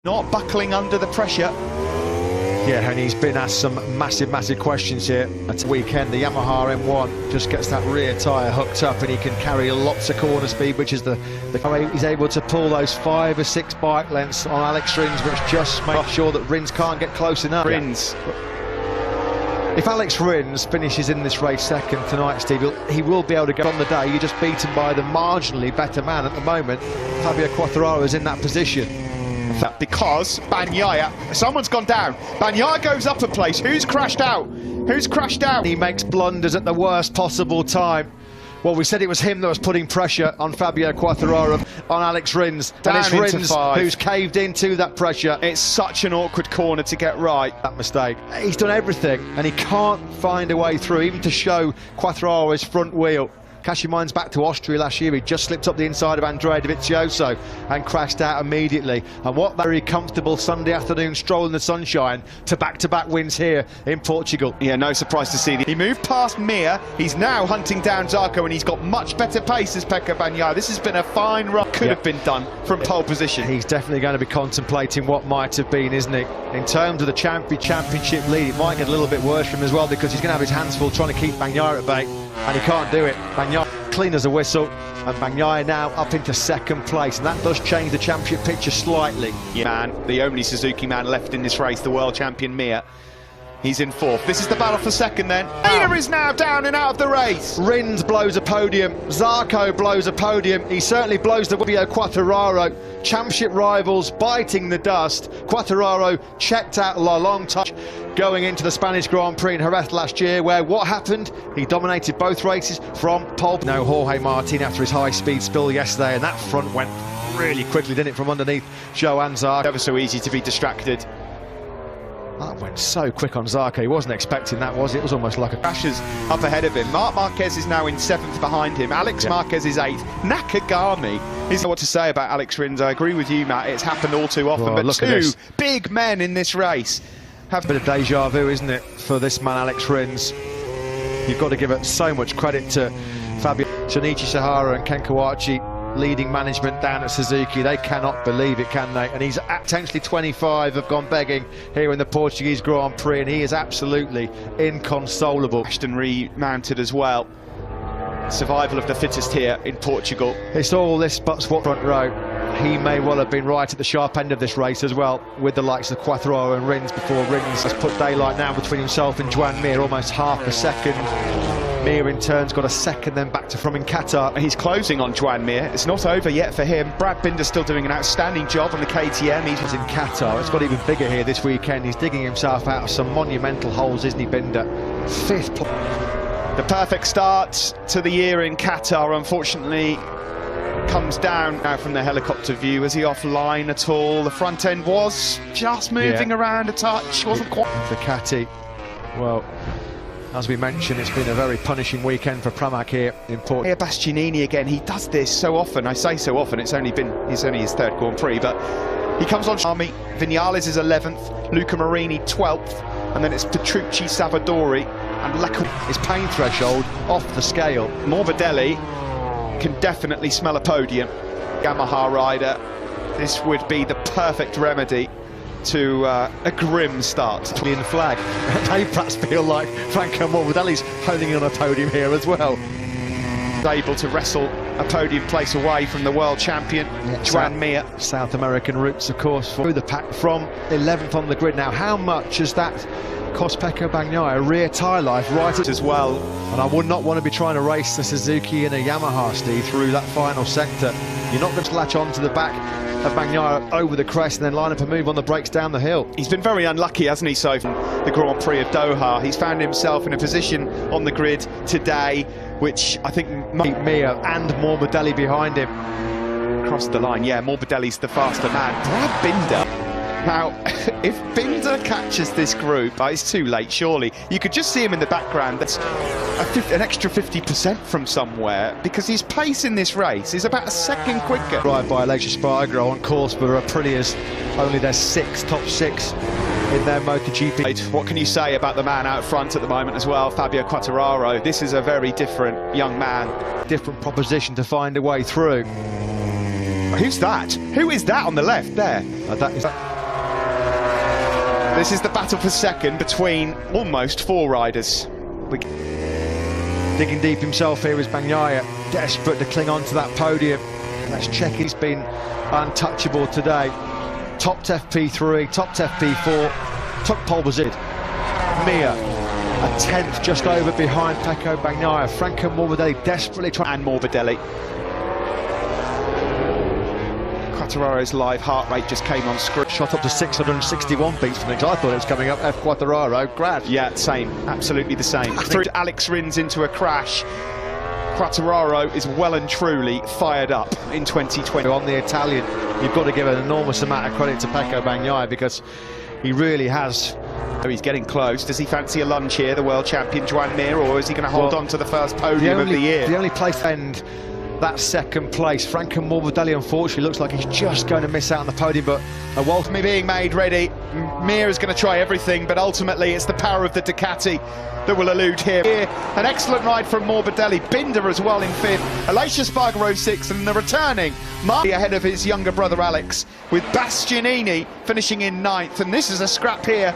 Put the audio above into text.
not buckling under the pressure. Yeah, and he's been asked some massive questions here at the weekend. The Yamaha M1 just gets that rear tyre hooked up and he can carry lots of corner speed, which is the way he's able to pull those 5 or 6 bike lengths on Alex Rins, which just makes sure that Rins can't get close enough. Rins. If Alex Rins finishes in this race second tonight, Steve, he will be able to go on the day. You're just beaten by the marginally better man at the moment. Fabio Quartararo is in that position. Because Bagnaia, someone's gone down. Bagnaia goes up a place. Who's crashed out? Who's crashed out? He makes blunders at the worst possible time. Well, we said it was him that was putting pressure on Fabio Quartararo, on Alex Rins. Down and it's Rins who's caved into that pressure. It's such an awkward corner to get right. That mistake. He's done everything and he can't find a way through, even to show Quartararo his front wheel. Cast your minds back to Austria last year. He just slipped up the inside of Andrea Dovizioso and crashed out immediately. And what very comfortable Sunday afternoon stroll in the sunshine to back-to-back wins here in Portugal. Yeah, no surprise to see. He moved past Mir. He's now hunting down Zarco and he's got much better pace as Pecco Bagnaia. This has been a fine run. Could have been done from pole position. He's definitely going to be contemplating what might have been, isn't he? In terms of the championship lead, it might get a little bit worse for him as well, because he's going to have his hands full trying to keep Bagnaia at bay, and he can't do it. Bagnaia clean as a whistle, and Bagnaia now up into second place, and that does change the championship picture slightly. Yeah, man, the only Suzuki man left in this race, the world champion Mir. He's in fourth. This is the battle for second then. Mir is now down and out of the race. Rins blows a podium. Zarco blows a podium. He certainly blows the Fabio Quartararo. Championship rivals biting the dust. Quartararo checked out a long touch going into the Spanish Grand Prix in Jerez last year, where what happened? He dominated both races from pole. No, Jorge Martin after his high-speed spill yesterday, and that front went really quickly, didn't it, from underneath Joan Zarco. Never so easy to be distracted. That went so quick on Zarco. He wasn't expecting that, was it? It was almost like a... Crashes up ahead of him. Marc Marquez is now in 7th behind him. Alex Marquez is 8th. Nakagami is what to say about Alex Rins. I agree with you, Matt. It's happened all too often. But two big men in this race have a bit of deja vu, isn't it, for this man, Alex Rins? You've got to give it so much credit to Fabio, Shinichi Sahara and Ken Kawachi, leading management down at Suzuki. They cannot believe it, can they? And he's potentially 25 have gone begging here in the Portuguese Grand Prix, and he is absolutely inconsolable. Ashton remounted as well. Survival of the fittest here in Portugal. It's all this but what front row. He may well have been right at the sharp end of this race as well, with the likes of Quartararo and Rins, before Rins has put daylight now between himself and Joan Mir, almost half a second. Mir in turn's got a second then back to from in Qatar. He's closing on Joan Mir. It's not over yet for him. Brad Binder's still doing an outstanding job on the KTM. He's in Qatar. It's got even bigger here this weekend. He's digging himself out of some monumental holes, isn't he, Binder? 5th. The perfect start to the year in Qatar, unfortunately, comes down now from the helicopter view. Was he offline at all? The front end was just moving around a touch. Wasn't quite. Ducati, well, as we mentioned, it's been a very punishing weekend for Pramac here in Portugal. Here, Bastianini again. He does this so often. I say so often. It's only his 3rd Grand Prix, but he comes on. Army. Vinales is 11th. Luca Marini 12th, and then it's Petrucci, Savadori, and Lecco. His pain threshold off the scale. Morbidelli can definitely smell a podium. Yamaha rider, this would be the perfect remedy to a grim start. Italian flag. They perhaps feel like Franco Morbidelli's holding on a podium here as well. Able to wrestle a podium place away from the world champion, Joan Mir. South American roots, of course, through the pack from 11th on the grid now. How much has that cost Pecco Bagnaia rear tyre life right as well? And I would not want to be trying to race the Suzuki and a Yamaha, Steve, through that final sector. You're not going to latch on to the back of Bagnaia over the crest and then line up a move on the brakes down the hill. He's been very unlucky, hasn't he, so from the Grand Prix of Doha. He's found himself in a position on the grid today which I think Mir and Morbidelli behind him. Crossed the line, yeah, Morbidelli's the faster man. Brad Binder. Now, if Binder catches this group, it's too late, surely. You could just see him in the background. That's an extra 50% from somewhere, because his pace in this race is about a second quicker. Drive by Aleix Espargaro on course for Aprilia's, only their top six in their MotoGP. What can you say about the man out front at the moment as well, Fabio Quartararo? This is a very different young man. Different proposition to find a way through. Who's that? Who is that on the left there? That is This is the battle for second between almost 4 riders. Digging deep himself here is Bagnaia, desperate to cling on to that podium. Let's check, he's been untouchable today. Top FP3, top FP4, took pole position. Mir, a 10th just over behind Pecco Bagnaia. Franco Morbidelli desperately trying. And Morbidelli. Quartararo's live heart rate just came on screen. Shot up to 661 beats from the I thought it was coming up. F. Quartararo, crash. Yeah, same, absolutely the same. Through Alex Rins into a crash. Quartararo is well and truly fired up in 2020. On the Italian, you've got to give an enormous amount of credit to Pecco Bagnaia because he really has. Oh, he's getting close. Does he fancy a lunge here, the world champion Joan Mir, or is he going to hold on to the first podium of the year? The only place to end that second place. Franco Morbidelli, unfortunately, looks like he's just going to miss out on the podium, but a Walter being made ready. Mir is going to try everything, but ultimately it's the power of the Ducati that will elude him. Here, an excellent ride from Morbidelli. Binder as well in 5th. Aleix Espargaro 6th, and the returning Marty ahead of his younger brother Alex, with Bastianini finishing in 9th. And this is a scrap here.